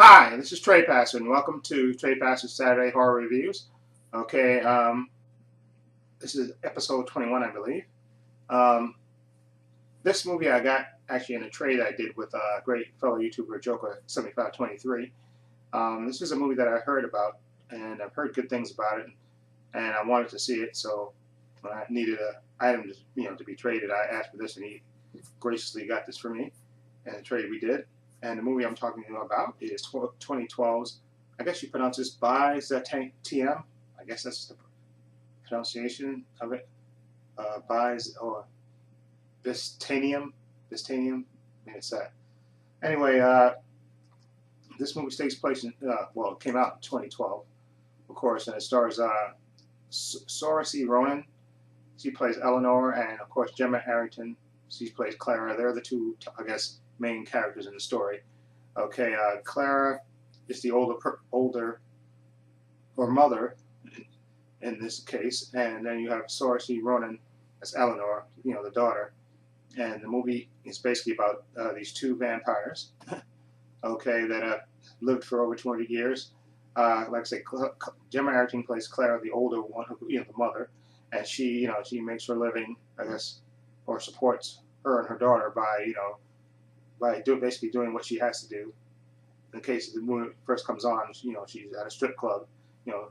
Hi, this is Trey Passer, and welcome to Trey Passer's Saturday Horror Reviews. Okay, this is episode 21, I believe. Um, this movie I got actually in a trade I did with a great fellow YouTuber, Joker7523. This is a movie that I heard about, and I've heard good things about it, and I wanted to see it, so when I needed an item to be traded, I asked for this, and he graciously got this for me, and the trade we did. And the movie I'm talking about is 2012's, I guess you pronounce this Byzantium. I guess that's the pronunciation of it. Or Byzantium. I mean, it's that. Anyway, this movie takes place in, it came out in 2012, of course, and it stars Saoirse Ronan. She plays Eleanor, and of course, Gemma Arterton. She plays Clara. They're the two, I guess, main characters in the story. Okay, Clara is the older or mother in this case, and then you have Saoirse Ronan as Eleanor, the daughter. And the movie is basically about these two vampires, okay, that have lived for over 200 years. Like I say, Gemma Arterton plays Clara, the older one, the mother, and she makes her living, I guess, or supports her and her daughter by basically doing what she has to do. In case the movie first comes on, she's at a strip club,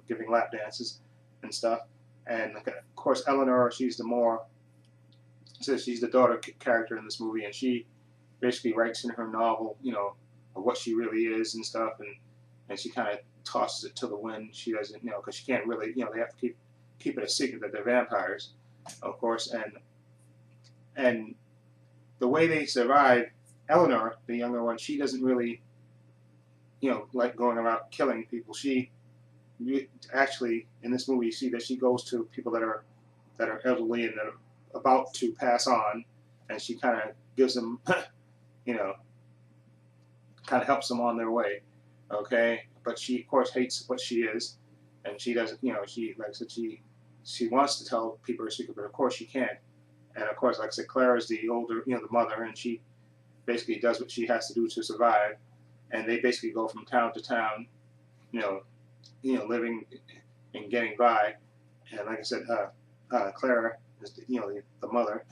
giving lap dances and stuff. And of course, Eleanor, she's the daughter character in this movie, and she basically writes in her novel, of what she really is and stuff, and she kind of tosses it to the wind. She doesn't, because she can't really, they have to keep it a secret that they're vampires, of course, and the way they survive. Eleanor, the younger one, she doesn't really, like going around killing people. She actually, in this movie, you see that she goes to people that are elderly and that are about to pass on, and she kind of gives them, kind of helps them on their way. Okay, but she, of course, hates what she is, and she doesn't, she, like I said, she wants to tell people her secret, but of course she can't. And of course, like I said, Claire is the older, the mother, and she basically does what she has to do to survive, and they basically go from town to town, living and getting by. And like I said, Clara is the mother.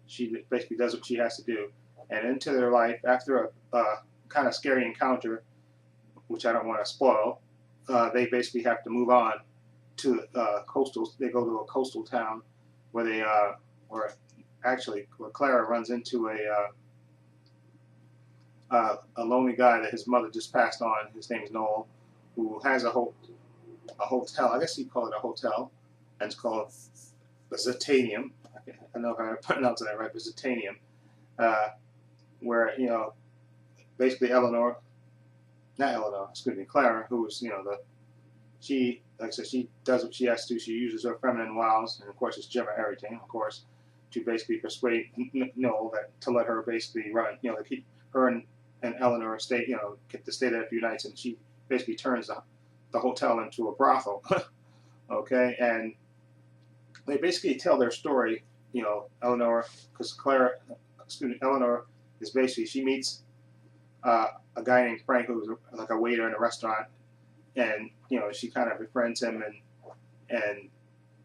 She basically does what she has to do, and into their life after a kind of scary encounter, which I don't want to spoil. They basically have to move on to coastal. They go to a coastal town where where Clara runs into a lonely guy that his mother just passed on. His name is Noel, who has a hotel. I guess you'd call it a hotel, and it's called Byzantium. I don't know if I'm pronouncing that right, Byzantium, where basically Clara, who is she, like I said, she does what she has to do. She uses her feminine wiles, and of course it's Gemma Arterton, of course, to basically persuade Noel to let her basically run. To keep her and Eleanor stay, get to stay there a few nights, and she basically turns the hotel into a brothel. Okay, and they basically tell their story. Eleanor, because Eleanor is basically, she meets a guy named Frank who's like a waiter in a restaurant, and she kind of befriends him, and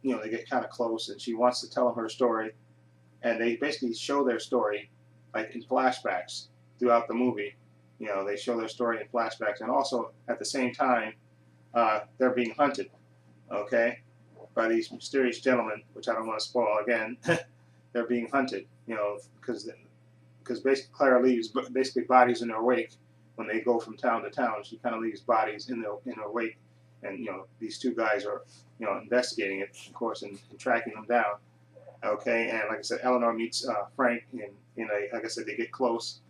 they get kind of close, and she wants to tell him her story, and they basically show their story like in flashbacks throughout the movie. They show their story in flashbacks, and also at the same time, they're being hunted, okay, by these mysterious gentlemen, which I don't want to spoil again. They're being hunted, because basically Clara leaves basically bodies in her wake when they go from town to town. She kind of leaves bodies in her wake, and these two guys are investigating it, of course, and tracking them down. Okay, and like I said, Eleanor meets Frank, and like I said, they get close,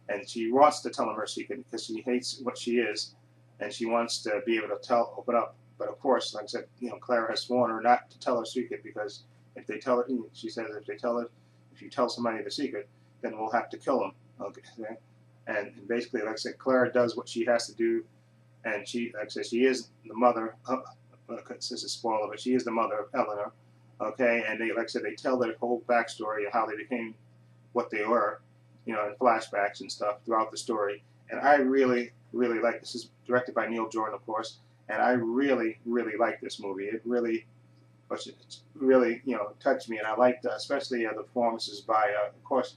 and she wants to tell him her secret because she hates what she is, and she wants to be able to open up. But of course, like I said, Clara has sworn her not to tell her secret, because if they tell her, she says, if you tell somebody the secret, then we'll have to kill them. Okay, and basically, like I said, Clara does what she has to do, and she, like I said, she is the mother. This is a spoiler, but she is the mother of Eleanor. Okay, and they, like I said, they tell their whole backstory of how they became what they were, in flashbacks and stuff throughout the story. and I really, really like this. Is directed by Neil Jordan, of course, and I really, really like this movie. It really, touched me, and I liked especially the performances by, of course,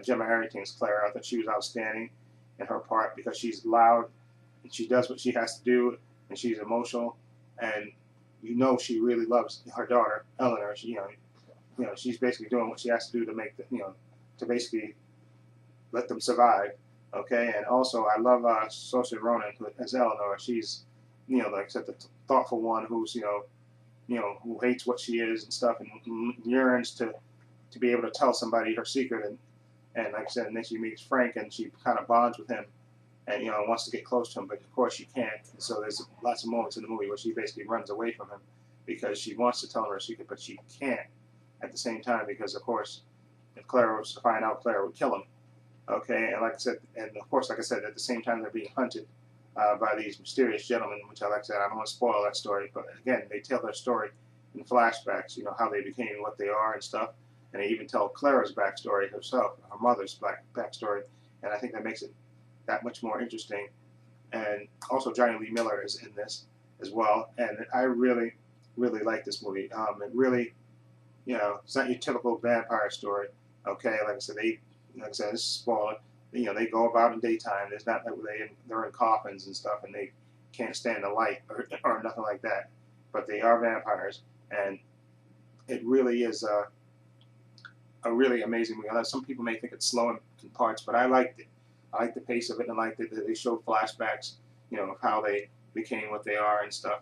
Gemma Arterton's Clara. I thought she was outstanding in her part because she's loud and she does what she has to do, and she's emotional, and she really loves her daughter Eleanor. She's basically doing what she has to do to make to basically let them survive. Okay, and also I love Saoirse Ronan as Eleanor. She's, like I said, the thoughtful one who's who hates what she is and stuff, and yearns to be able to tell somebody her secret, and like I said, and then she meets Frank and she kind of bonds with him, and wants to get close to him, but of course she can't. And so there's lots of moments in the movie where she basically runs away from him because she wants to tell him her secret, but she can't at the same time because, of course, if Clara was to find out, Clara would kill him. Okay, and like I said, and of course, like I said, at the same time they're being hunted by these mysterious gentlemen, which like I said, I don't want to spoil that story, but again, they tell their story in flashbacks, how they became what they are and stuff, and they even tell Clara's backstory herself, her mother's backstory, and I think that makes it that much more interesting. And also Johnny Lee Miller is in this as well, and I really, really like this movie. It really, it's not your typical vampire story. Okay, like I said, this is spoiler. They go about in daytime. There's not that they're in coffins and stuff, and they can't stand the light or nothing like that. But they are vampires, and it really is a really amazing movie. Some people may think it's slow in parts, but I liked it. I liked the pace of it, and I liked that they showed flashbacks, of how they became what they are and stuff.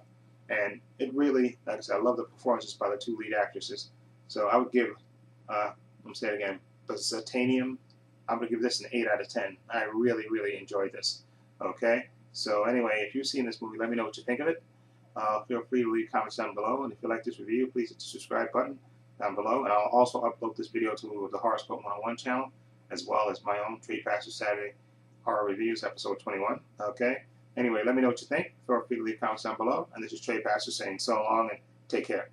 And it really, like I said, I love the performances by the two lead actresses. So I would give, I'm saying it again, Byzantium, I'm going to give this an 8 out of 10. I really, really enjoyed this. Okay? So anyway, if you've seen this movie, let me know what you think of it. Feel free to leave comments down below. And if you like this review, please hit the subscribe button down below. And I'll also upload this video to the Horoscope 101 channel, as well as my own Trade Pastor Saturday Horror Reviews, episode 21. Okay? Anyway, let me know what you think. Feel free to leave comments down below. And this is Trade Pastor saying so long and take care.